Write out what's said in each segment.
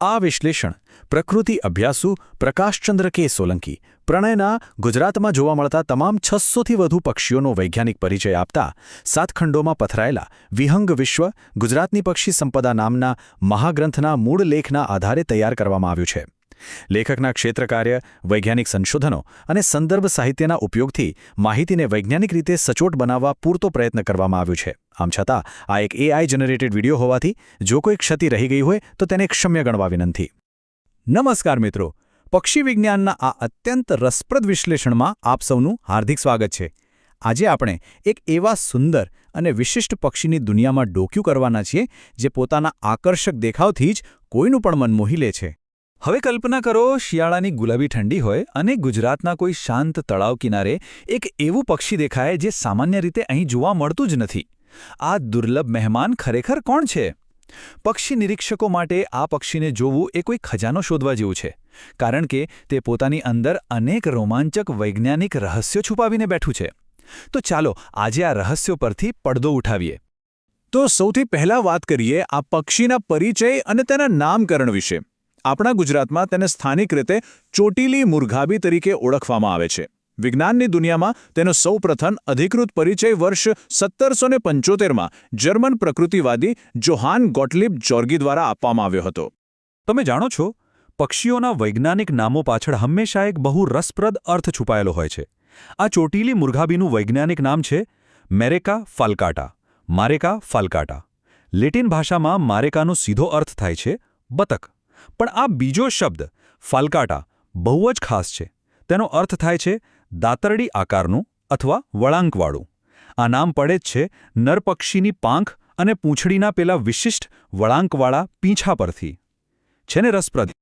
આ વિશ્લેષણ પ્રકૃતિ અભ્યાસુ પ્રકાશચંદ્ર કે સોલંકી પ્રણયના ગુજરાતમાં જોવા મળતા તમામ 600થી વધુ પક્ષીઓનો વૈજ્ઞાનિક પરિચય આપતા 7 ખંડોમાં પથરાયેલા વિહંગ વિશ્વ ગુજરાતની પક્ષી સંપદા નામના મહાગ્રંથના મૂળ લેખના આધારે તૈયાર કરવામાં આવ્યું છે. લેખકના ક્ષેત્રકાર્ય, વૈજ્ઞાનિક સંશોધનો અને સંદર્ભ સાહિત્યના ઉપયોગથી માહિતીને વૈજ્ઞાનિક રીતે સચોટ બનાવવા પૂરતો પ્રયત્ન કરવામાં આવ્યો છે. આમ છતાં આ એક AI જનરેટેડ વિડીયો હોવાથી જો કોઈ ક્ષતિ રહી ગઈ હોય તો તેને ક્ષમ્ય ગણવા વિનંતી. નમસ્કાર મિત્રો, પક્ષી વિજ્ઞાનના આ અત્યંત રસપ્રદ વિશ્લેષણમાં આપ સૌનું હાર્દિક સ્વાગત છે. આજે આપણે એક એવા સુંદર અને વિશિષ્ટ પક્ષીની દુનિયામાં ડોક્યું કરવાના છીએ જે પોતાના આકર્ષક દેખાવથી જ કોઈનું પણ મન મોહી લે છે. હવે કલ્પના કરો, શિયાળાની ગુલાબી ઠંડી હોય અને ગુજરાતના કોઈ શાંત તળાવ કિનારે એક એવું પક્ષી દેખાય જે સામાન્ય રીતે અહીં જોવા મળતું જ નથી. આ દુર્લભ મહેમાન ખરેખર કોણ છે? પક્ષી નિરીક્ષકો માટે આ પક્ષીને જોવું એ કોઈ ખજાનો શોધવા જેવું છે, કારણ કે તે પોતાની અંદર અનેક રોમાંચક વૈજ્ઞાનિક રહસ્યો છુપાવીને બેઠું છે. તો ચાલો આજે આ રહસ્યો પરથી પડદો ઉઠાવીએ. તો સૌથી પહેલા વાત કરીએ આ પક્ષીના પરિચય અને તેના નામકરણ વિશે. આપણા ગુજરાતમાં તેને સ્થાનિક રીતે ચોટીલી મુરઘાબી તરીકે ઓળખવામાં આવે છે. વિજ્ઞાનની દુનિયામાં તેનો સૌપ્રથમ અધિકૃત પરિચય વર્ષ 1775માં જર્મન પ્રકૃતિવાદી જોહાન ગોટલિબ જોર્ગી દ્વારા આપવામાં આવ્યો હતો. તમે જાણો છો, પક્ષીઓના વૈજ્ઞાનિક નામો પાછળ હંમેશા એક બહુ રસપ્રદ અર્થ છુપાયેલો હોય છે. આ ચોટીલી મુરઘાબીનું વૈજ્ઞાનિક નામ છે મેરેકા ફાલ્કાટા. મારેકા ફાલ્કાટા. લેટિન ભાષામાં મારેકાનો સીધો અર્થ થાય છે બતક. પણ આ બીજો શબ્દ ફાલ્કાટા બહુ જ ખાસ છે. તેનો અર્થ થાય છે દાતરડી આકારનું અથવા વળાંકવાળું. આ નામ પડે જ છે નરપક્ષીની પાંખ અને પૂંછડીના પેલા વિશિષ્ટ વળાંકવાળા પીંછા પરથી. છે ને રસપ્રદ?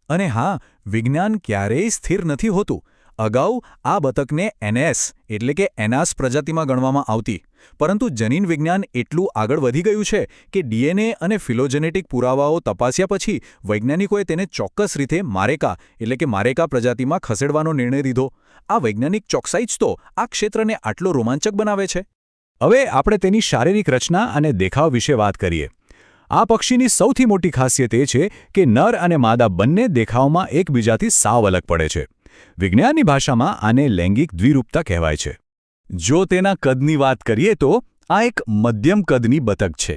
અને હા, વિજ્ઞાન ક્યારેય સ્થિર નથી હોતું. અગાઉ આ બતકને એનેસ એટલે કે એનાસ પ્રજાતિમાં ગણવામાં આવતી, પરંતુ જનીન વિજ્ઞાન એટલું આગળ વધી ગયું છે કે DNA અને ફિલોજેનેટિક પુરાવાઓ તપાસ્યા પછી વૈજ્ઞાનિકોએ તેને ચોક્કસ રીતે મારેકા એટલે કે મારેકા પ્રજાતિમાં ખસેડવાનો નિર્ણય લીધો. આ વૈજ્ઞાનિક ચોકસાઈ જ તો આ ક્ષેત્રને આટલો રોમાંચક બનાવે છે. હવે આપણે તેની શારીરિક રચના અને દેખાવ વિશે વાત કરીએ. આ પક્ષીની સૌથી મોટી ખાસિયત એ છે કે નર અને માદા બંને દેખાવમાં એકબીજાથી સાવ અલગ પડે છે. વિજ્ઞાનની ભાષામાં આને લૈંગિક દ્વિરૂપતા કહેવાય છે. જો તેના કદની વાત કરીએ તો આ એક મધ્યમ કદની બતક છે.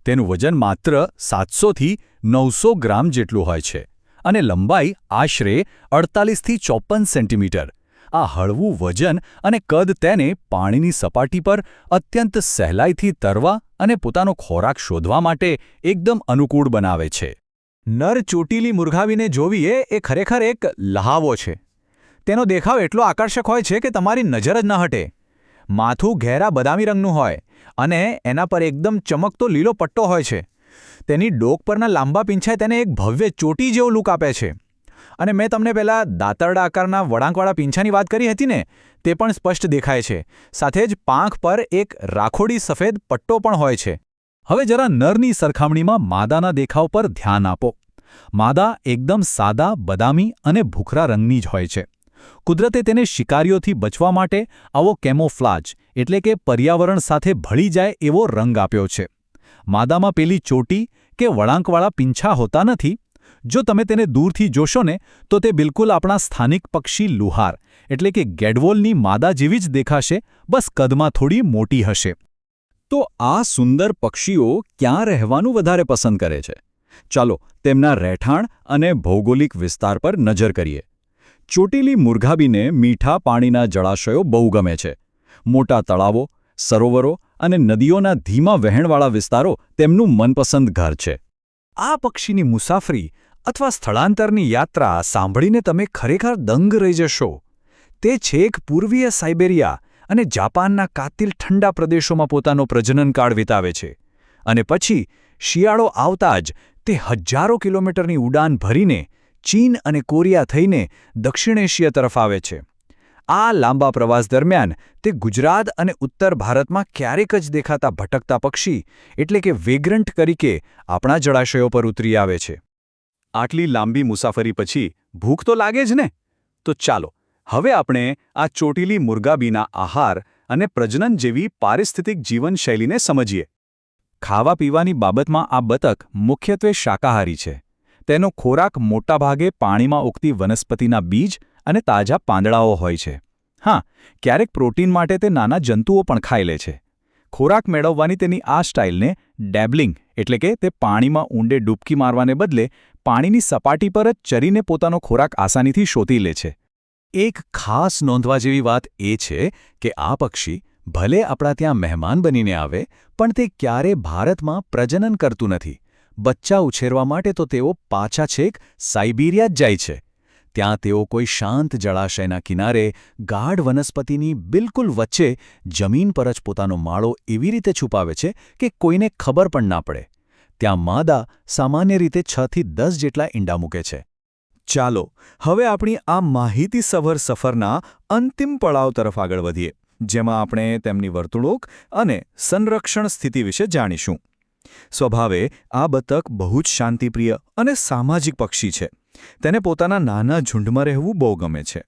તેનું વજન માત્ર 700થી 900 ગ્રામ જેટલું હોય છે અને લંબાઈ આશરે 48થી 54 સેન્ટીમીટર. આ હળવું વજન અને કદ તેને પાણીની સપાટી પર અત્યંત સહેલાઈથી તરવા અને પોતાનો ખોરાક શોધવા માટે એકદમ અનુકૂળ બનાવે છે. નર ચોટીલી મુરઘાવીને જોવી એ ખરેખર એક લહાવો છે. તેનો દેખાવ એટલો આકર્ષક હોય છે કે તમારી નજર જ ન હટે. માથું ઘેરા બદામી રંગનું હોય અને એના પર એકદમ ચમકતો લીલો પટ્ટો હોય છે. તેની ડોક પરના લાંબા પીંછા તેને એક ભવ્ય ચોટી જેવો લુક આપે છે. અને મેં તમને પહેલા દાતરડા આકારના વળાંકવાળા પીંછાની વાત કરી હતી ને, તે પણ સ્પષ્ટ દેખાય છે. સાથે જ પાંખ પર એક રાખોડી સફેદ પટ્ટો પણ હોય છે. હવે જરા નરની સરખામણીમાં માદાના દેખાવ પર ધ્યાન આપો. માદા એકદમ સાદા બદામી અને ભૂખરા રંગની જ હોય છે. કુદરતે તેને શિકારીઓથી બચવા માટે આવો કેમોફ્લાજ એટલે કે પર્યાવરણ સાથે ભળી જાય એવો રંગ આપ્યો છે. માદામાં પેલી ચોટી કે વળાંકવાળા પીંછા હોતા નથી. જો તમે તેને દૂરથી જોશો ને તો તે બિલકુલ આપણા સ્થાનિક પક્ષી લુહાર એટલે કે ગેડવોલની માદા જેવી જ દેખાશે, બસ કદમાં થોડી મોટી હશે. તો આ સુંદર પક્ષીઓ ક્યાં રહેવાનું વધારે પસંદ કરે છે? ચાલો તેમના રહેઠાણ અને ભૌગોલિક વિસ્તાર પર નજર કરીએ. ચોટીલી મુરઘાબીને મીઠા પાણીના જળાશયો બહુ ગમે છે. મોટા તળાવો, સરોવરો અને નદીઓના ધીમા વહેણવાળા વિસ્તારો તેમનું મનપસંદ ઘર છે. આ પક્ષીની મુસાફરી અથવા સ્થળાંતરની યાત્રા સાંભળીને તમે ખરેખર દંગ રહી જશો. તે છેક પૂર્વીય સાઇબેરિયા અને જાપાનના કાતિલ ઠંડા પ્રદેશોમાં પોતાનો પ્રજનનકાળ વિતાવે છે. અને પછી શિયાળો આવતા જ તે હજારો કિલોમીટરની ઉડાન ભરીને ચીન અને કોરિયા થઈને દક્ષિણ એશિયા તરફ આવે છે. આ લાંબા પ્રવાસ દરમિયાન તે ગુજરાત અને ઉત્તર ભારતમાં ક્યારેક જ દેખાતા ભટકતા પક્ષી એટલે કે વેગ્રન્ટ તરીકે આપણા જળાશયો પર ઉતરી આવે છે. આટલી લાંબી મુસાફરી પછી ભૂખ તો લાગે જ ને? તો ચાલો હવે આપણે આ ચોટીલી મુરઘાબીના આહાર અને પ્રજનન જેવી પારિસ્થિતિક જીવનશૈલીને સમજીએ. ખાવા પીવાની બાબતમાં આ બતક મુખ્યત્વે શાકાહારી છે. તેનો ખોરાક મોટાભાગે પાણીમાં ઉગતી વનસ્પતિના બીજ અને તાજા પાંદડાઓ હોય છે. હા, ક્યારેક પ્રોટીન માટે તે નાના જંતુઓ પણ ખાઈ લે છે. ખોરાક મેળવવાની તેની આ સ્ટાઇલને ડેબલિંગ એટલે કે તે પાણીમાં ઊંડે ડૂબકી મારવાને બદલે પાણીની સપાટી પર જ ચરીને પોતાનો ખોરાક આસાનીથી શોધી લે છે. એક ખાસ નોંધવા જેવી વાત એ છે કે આ પક્ષી ભલે આપણા ત્યાં મહેમાન બનીને આવે પણ તે ક્યારે ભારતમાં પ્રજનન કરતું નથી. બચ્ચા ઉછેરવા માટે તો તેઓ પાછા છેક સાઇબિરિયા જ જાય છે. ત્યાં તેઓ કોઈ શાંત જળાશયના કિનારે ગાઢ વનસ્પતિની બિલકુલ વચ્ચે જમીન પર જ પોતાનો માળો એવી રીતે છુપાવે છે કે કોઈને ખબર પણ ના પડે. ત્યાં માદા સામાન્ય રીતે 6 થી 10 જેટલા ઈંડા મૂકે છે. ચાલો હવે આપણી આ માહિતીસભર સફરના અંતિમ પડાવ તરફ આગળ વધીએ, જેમાં આપણે તેમની વર્તણૂક અને સંરક્ષણ સ્થિતિ વિશે જાણીશું. સ્વભાવે આ બતક બહુ જ શાંતિપ્રિય અને સામાજિક પક્ષી છે. તેને પોતાના નાના ઝુંડમાં રહેવું બહુ ગમે છે.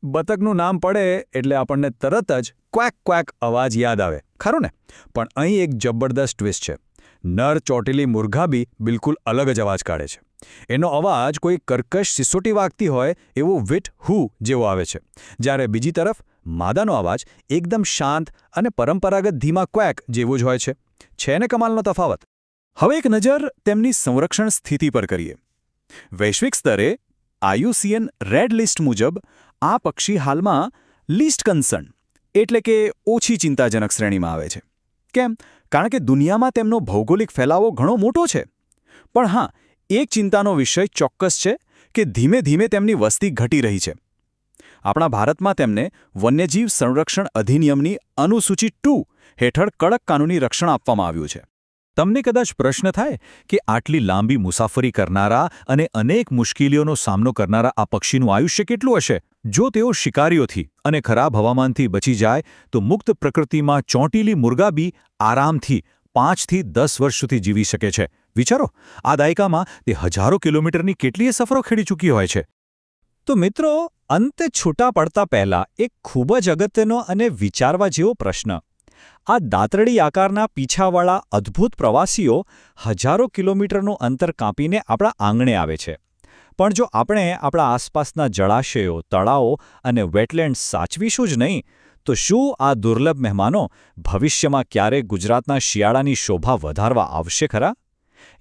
બતકનું નામ પડે એટલે આપણને તરત જ ક્વેક ક્વેક અવાજ યાદ આવે, ખરું ને? પણ અહીં એક જબરદસ્ત ટ્વિસ્ટ છે. નર ચોટીલી મુરઘા બી બિલકુલ અલગ જ અવાજ કાઢે છે. એનો અવાજ કોઈ કર્કશ સિસોટી વાગતી હોય એવો વિટ હુ જેવો આવે છે, જ્યારે બીજી તરફ માદાનો અવાજ એકદમ શાંત અને પરંપરાગત ધીમા ક્વેક જેવો જ હોય છે. છે ને કમાલનો તફાવત? હવે એક નજર તેમની સંરક્ષણ સ્થિતિ પર કરીએ. વૈશ્વિક સ્તરે IUCN રેડ લિસ્ટ મુજબ આ પક્ષી હાલમાં લીસ્ટ કન્સર્ન એટલે કે ઓછી ચિંતાજનક શ્રેણીમાં આવે છે. કેમ? કારણ કે દુનિયામાં તેમનો ભૌગોલિક ફેલાવો ઘણો મોટો છે. પણ હા, એક ચિંતાનો વિષય ચોક્કસ છે કે ધીમે ધીમે તેમની વસ્તી ઘટી રહી છે. આપણા ભારતમાં તેમને વન્યજીવ સંરક્ષણ અધિનિયમની અનુસૂચિ 2 હેઠળ કડક કાનૂની રક્ષણ આપવામાં આવ્યું છે. તમને કદાચ પ્રશ્ન થાય કે આટલી લાંબી મુસાફરી કરનારા અને અનેક મુશ્કેલીઓનો સામનો કરનારા આ પક્ષીનું આયુષ્ય કેટલું હશે? જો તેઓ શિકારીઓથી અને ખરાબ હવામાનથી બચી જાય તો મુક્ત પ્રકૃતિમાં ચોંટીલી મુરઘા બી આરામથી 5 થી 10 વર્ષ સુધી જીવી શકે છે. વિચારો, આ દાયકામાં તે હજારો કિલોમીટરની કેટલીય સફરો ખેડી ચૂકી હોય છે. તો મિત્રો, અંતે છૂટા પડતા પહેલા એક ખૂબ જ અગત્યનો અને વિચારવા જેવો પ્રશ્ન. આ દાતરડી આકારના પીછાવાળા અદ્ભુત પ્રવાસીઓ હજારો કિલોમીટરનું અંતર કાપીને આપણા આંગણે આવે છે. પણ જો આપણે આપણા આસપાસના જળાશયો, તળાવો અને વેટલેન્ડ્સ સાચવીશું જ નહીં, તો શું આ દુર્લભ મહેમાનો ભવિષ્યમાં ક્યારેક ગુજરાતના શિયાળાની શોભા વધારવા આવશે ખરા?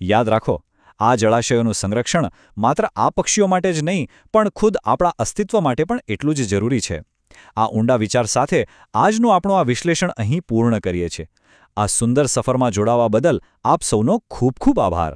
યાદ રાખો, આ જળાશયોનું સંરક્ષણ માત્ર આ પક્ષીઓ માટે જ નહીં પણ ખુદ આપણા અસ્તિત્વ માટે પણ એટલું જ જરૂરી છે. આ ઊંડા વિચાર સાથે આજનું આપણું આ વિશ્લેષણ અહીં પૂર્ણ કરીએ છીએ. આ સુંદર સફરમાં જોડાવા બદલ આપ સૌનો ખૂબ ખૂબ આભાર.